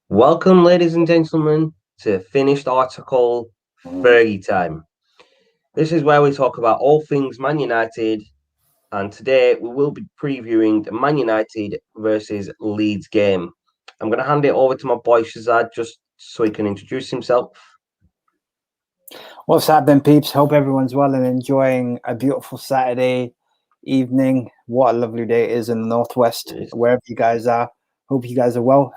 Welcome, ladies and gentlemen, to Finished Article Fergie Time. This is where we talk about all things Man United, and today we will be previewing the Man United versus Leeds game. I'm going to hand it over to my boy Shazad just so he can introduce himself. What's happening, peeps? Hope everyone's well and enjoying a beautiful Saturday evening. What a lovely day it is in the Northwest, wherever you guys are. Hope you guys are well.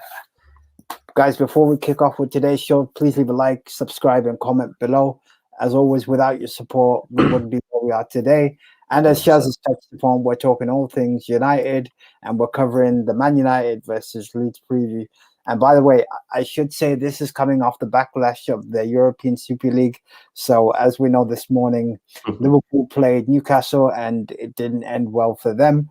Guys, before we kick off with today's show, please leave a like, subscribe, and comment below. As always, without your support, we wouldn't be where we are today. And as Shaz has touched upon, we're talking all things United, and we're covering the Man United versus Leeds preview. And by the way, I should say this is coming off the backlash of the European Super League. So as we know this morning, Liverpool played Newcastle and it didn't end well for them.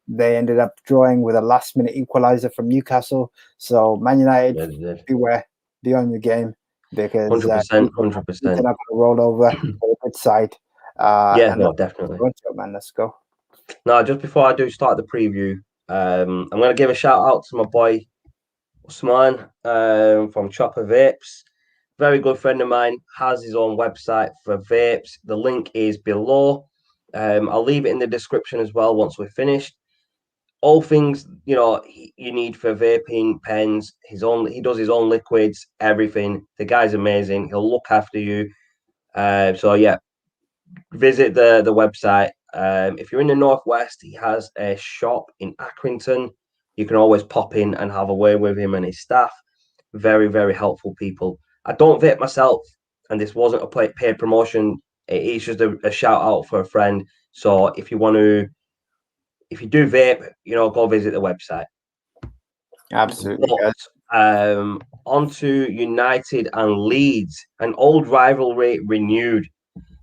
They ended up drawing with a last-minute equaliser from Newcastle. So Man United, beware, be on your game because 100%. they're not going to roll over for a good side. Definitely. Man, let's go. Now, just before I do start the preview, I'm going to give a shout out to my boy Usman from Chopper Vapes. Very good friend of mine, has his own website for vapes. The link is below. I'll leave it in the description as well once we're finished. All things you need for vaping, pens. He does his own liquids, everything. The guy's amazing. He'll look after you. So yeah, visit the website. If you're in the Northwest, he has a shop in Accrington. You can always pop in and have a word with him and his staff. Very, very helpful people. I don't vape myself, and this wasn't a paid promotion. It's just a shout out for a friend. So if you do vape, go visit the website. Absolutely. On to United and Leeds, an old rivalry renewed.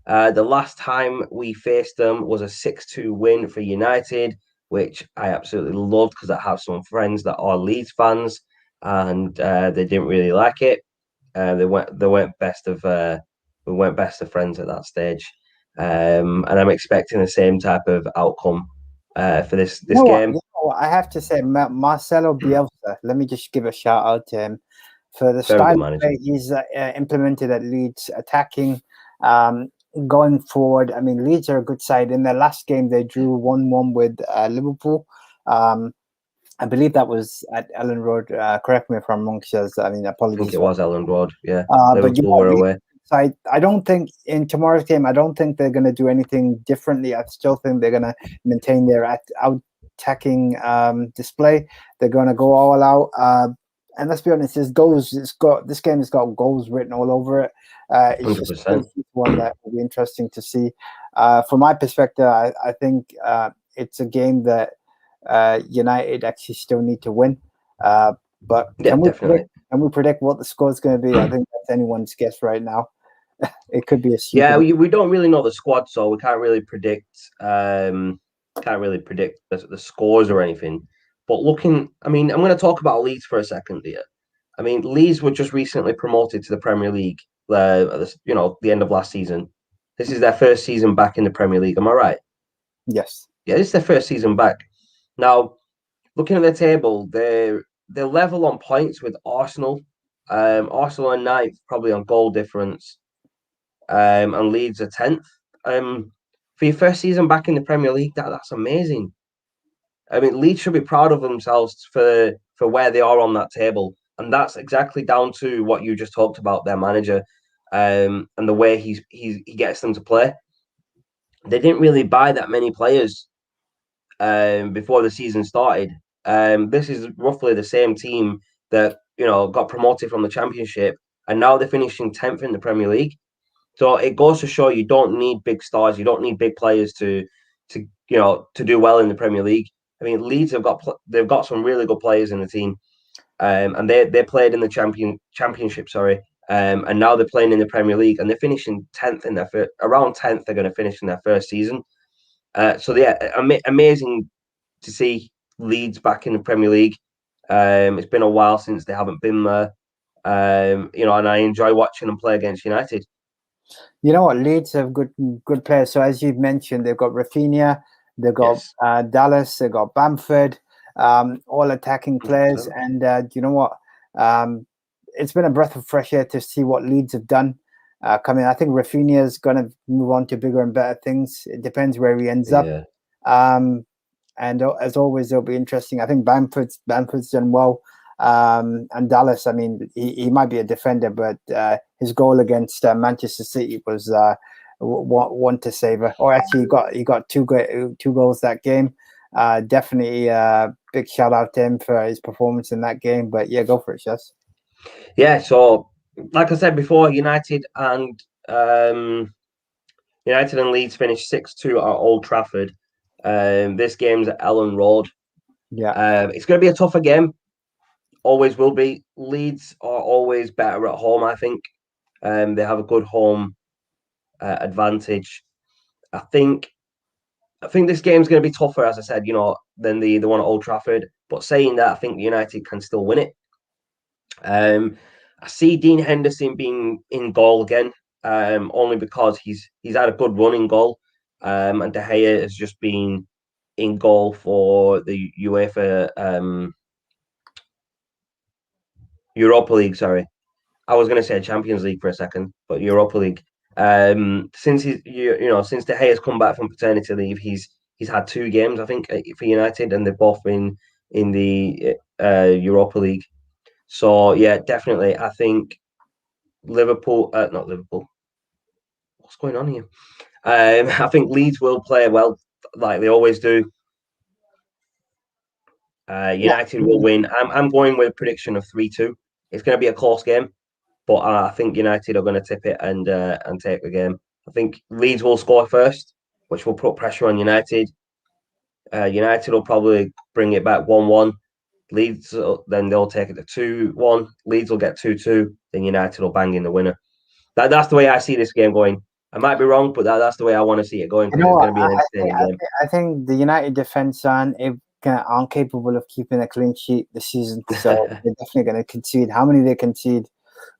The last time we faced them was a 6-2 win for United, which I absolutely loved because I have some friends that are Leeds fans, and they didn't really like it. They weren't best of friends at that stage, and I'm expecting the same type of outcome for this game. I have to say, Marcelo Bielsa. Let me just give a shout out to him for the style of play he's implemented at Leeds, attacking. Going forward, I mean, Leeds are a good side. In their last game, they drew 1-1 with Liverpool. I believe that was at Ellen Road. Correct me if I'm wrong, Shaz. I mean, apologies. I think it was Ellen Road, yeah. Liverpool were away. I don't think in tomorrow's game, I don't think they're going to do anything differently. I still think they're going to maintain their out-attacking display. They're going to go all out. And let's be honest, this game has got goals written all over it. It's 100%. Just one that will be interesting to see. From my perspective, I think it's a game that United actually still need to win. But can we predict what the score is going to be? I think that's anyone's guess right now. It could be a we don't really know the squad, so we can't really predict. The scores or anything. But I'm going to talk about Leeds for a second here. I mean, Leeds were just recently promoted to the Premier League. At the end of last season. This is their first season back in the Premier League. Am I right? Yes. Yeah, this is their first season back. Now, looking at the table, they're level on points with Arsenal. Arsenal are 9th, probably on goal difference. And Leeds are 10th. For your first season back in the Premier League, that's amazing. I mean, Leeds should be proud of themselves for where they are on that table. And that's exactly down to what you just talked about, their manager, and the way he gets them to play. They didn't really buy that many players before the season started. This is roughly the same team that got promoted from the Championship, and now they're finishing 10th in the Premier League. So it goes to show you don't need big stars, you don't need big players to do well in the Premier League. I mean, Leeds they've got some really good players in the team, and they played in the championship. And now they're playing in the Premier League, and they're finishing 10th in around 10th. They're going to finish in their first season. So yeah, amazing to see Leeds back in the Premier League. It's been a while since they haven't been there. And I enjoy watching them play against United. You know what? Leeds have good players. So as you've mentioned, they've got Rafinha, they've got Dallas, they've got Bamford. all attacking players. 100%. And you know what? Um, it's been a breath of fresh air to see what Leeds have done. Coming, I think Rafinha is going to move on to bigger and better things. It depends where he ends up. Yeah. Um, and as always, it'll be interesting. I think Bamford's done well. And Dallas, I mean, he might be a defender, but his goal against Manchester City was one to savor. Or actually, he got two goals that game. Definitely big shout out to him for his performance in that game. But yeah, go for it, Shaz. Yeah. So, like I said before, United and Leeds finished 6-2 at Old Trafford. This game's at Ellen Road. Yeah, It's going to be a tougher game. Always will be. Leeds are always better at home, I think. They have a good home advantage. I think I think this game's going to be tougher, as I said, than the one at Old Trafford. But saying that, I think United can still win it. Um, I see Dean Henderson being in goal again, only because he's had a good run in goal, and De Gea has just been in goal for the UEFA Europa League. Sorry, I was going to say Champions League for a second, but Europa League. Since since De Gea's come back from paternity leave, he's had 2 games, I think, for United, and they've both been in the Europa League. So yeah, definitely, I think Liverpool, not Liverpool. What's going on here? I think Leeds will play well, like they always do. yeah. United will win. I'm going with a prediction of 3-2. It's going to be a close game, but I think United are going to tip it and take the game. I think Leeds will score first, which will put pressure on United. United will probably bring it back 1-1. Leeds, then they'll take it to 2-1. Leeds will get 2-2. Then United will bang in the winner. That's the way I see this game going. I might be wrong, but that's the way I want to see it going You because know it's what? going to be an entertaining game. I think the United defense aren't capable of keeping a clean sheet this season, so they're definitely going to concede. How many they concede?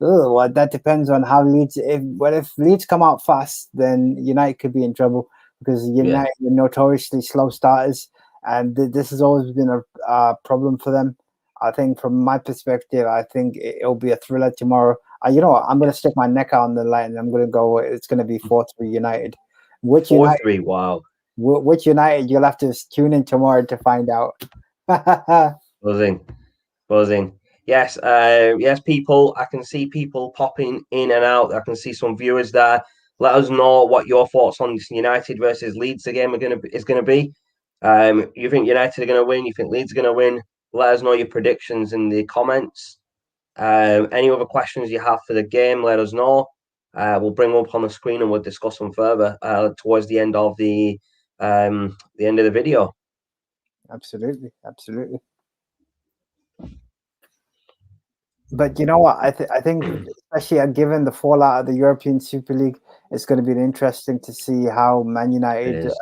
Oh, well, that depends on how Leeds. If Leeds come out fast, then United could be in trouble because Yeah, United are notoriously slow starters, and this has always been a problem for them. I think, from my perspective, I think it'll be a thriller tomorrow. You know what? I'm going to stick my neck out on the line, and I'm going to go. It's going to be 4-3 United. Which United? 4-3. Wow, Which United? You'll have to tune in tomorrow to find out. buzzing, buzzing. Yes, yes, people. I can see people popping in and out. I can see some viewers there. Let us know what your thoughts on this United versus Leeds game is going to be. You think United are going to win? You think Leeds are going to win? Let us know your predictions in the comments. Any other questions you have for the game, let us know. We'll bring them up on the screen and we'll discuss them further towards the end of the video. Absolutely, absolutely. But you know what? I think, especially given the fallout of the European Super League, it's going to be interesting to see how Man It United is.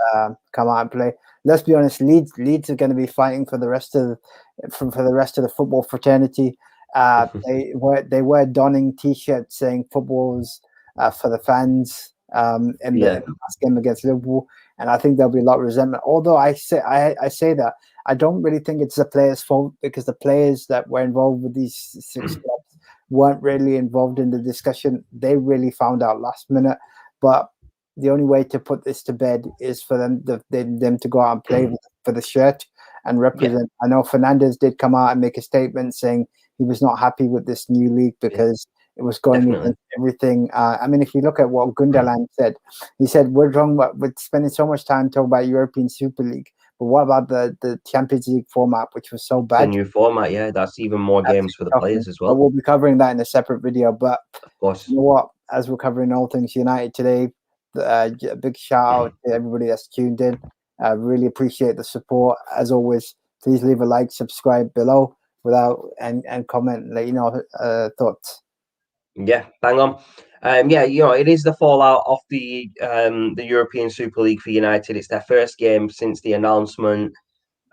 come out and play. Let's be honest, Leeds are going to be fighting for the rest of for the rest of the football fraternity. They were donning T-shirts saying "footballs for the fans" Yeah, in the last game against Liverpool, and I think there'll be a lot of resentment. Although I say that, I don't really think it's the players' fault because the players that were involved with these 6 clubs weren't really involved in the discussion. They really found out last minute. But the only way to put this to bed is for them to go out and play for the shirt and yeah, represent. I know Fernandez did come out and make a statement saying he was not happy with this new league yeah, because it was going definitely. against everything. I mean, if you look at what Gundogan said, he said we're spending so much time talking about European Super League. But what about the Champions League format, which was so The bad? new format, yeah, that's even more That's games for the shocking. players as But well. we'll be covering that in a separate video. But Of course. you know what? As we're covering all things United today, a big shout out to everybody that's tuned in. Really appreciate the support. As always, please leave a like, subscribe below, and comment, and let you know thoughts. Yeah, bang on. Yeah, it is the fallout of the European Super League for United. It's their first game since the announcement.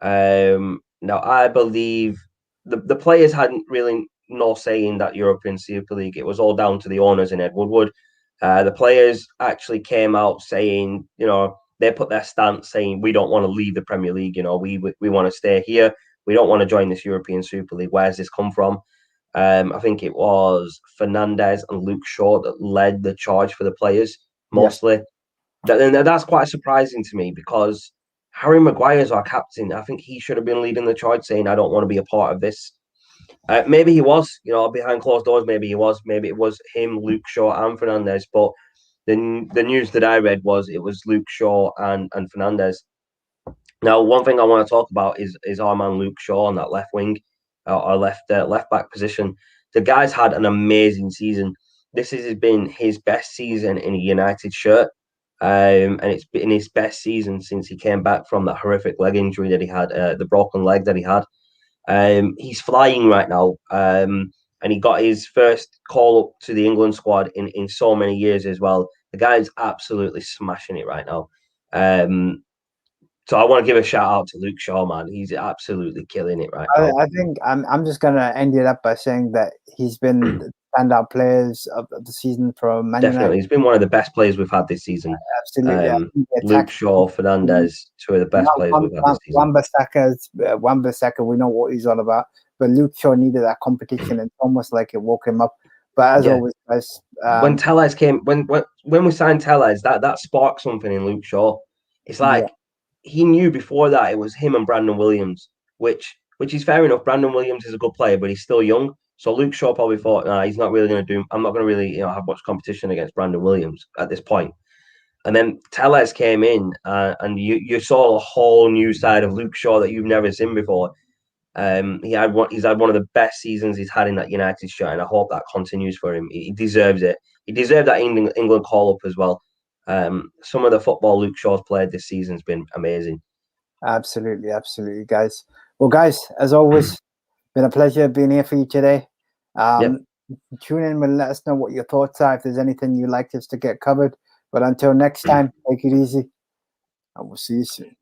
Now, I believe the players hadn't really no say in that European Super League. It was all down to the owners in Ed Woodward. The players actually came out saying, they put their stance saying we don't want to leave the Premier League. We want to stay here. we don't want to join this European Super League. Where's this come from? I think it was Fernandez and Luke Shaw that led the charge for the players mostly. That's quite surprising to me because Harry Maguire's our captain. I think he should have been leading the charge, saying, "I don't want to be a part of this." Maybe he was, behind closed doors. Maybe he was. Maybe it was him, Luke Shaw, and Fernandez. But the news that I read was it was Luke Shaw and Fernandez. Now, one thing I want to talk about is our man Luke Shaw on that left wing, or left back position. The guy's had an amazing season. This has been his best season in a United shirt, and it's been his best season since he came back from that horrific leg injury that he had, the broken leg that he had. He's flying right now, and he got his first call up to the England squad in so many years as well. The guy's absolutely smashing it right now. So I want to give a shout out to Luke Shaw, man. He's absolutely killing it right now. I think I'm just gonna end it up by saying that he's been the standout players of the season for Man Definitely, United. he's been one of the best players we've had this season. Absolutely, Luke Shaw, Fernandez, two of the best players we've had this season. Wan-Bissaka, we know what he's all about, but Luke Shaw needed that competition, and almost like it woke him up. But as always, guys, when Tellez came, when we signed Tellez, that sparked something in Luke Shaw. It's like he knew before that it was him and Brandon Williams, which is fair enough. Brandon Williams is a good player, but he's still young. So Luke Shaw probably thought, nah, he's not really going to do. I'm not going to really, have much competition against Brandon Williams at this point. And then Tellez came in, and you saw a whole new side of Luke Shaw that you've never seen before. He's had one of the best seasons he's had in that United shirt, and I hope that continues for him. He deserves it. He deserved that England call up as well. Some of the football Luke Shaw's played this season has been amazing. Absolutely, guys. Well, guys, as always, been a pleasure being here for you today. Tune in and let us know what your thoughts are. If there's anything you'd like us to get covered. But until next time, take it easy, and we'll see you soon.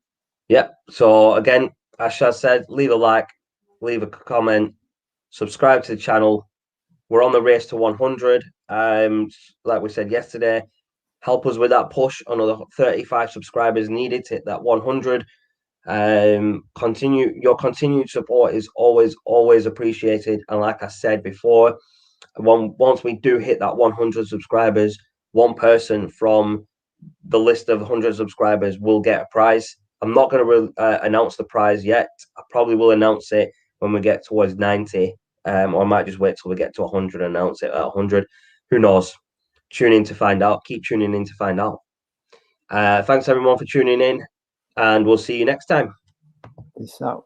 So again, as Shaz said, leave a like, leave a comment, subscribe to the channel. We're on the race to 100. Like we said yesterday, help us with that push. Another 35 subscribers needed to hit that 100. Your continued support is always appreciated. And like I said before, once we do hit that 100 subscribers, one person from the list of 100 subscribers will get a prize. I'm not going to announce the prize yet. I probably will announce it when we get towards 90, or I might just wait till we get to 100 and announce it at 100. Who knows? Tune in to find out. Keep tuning in to find out. Thanks everyone for tuning in, and we'll see you next time. Peace out.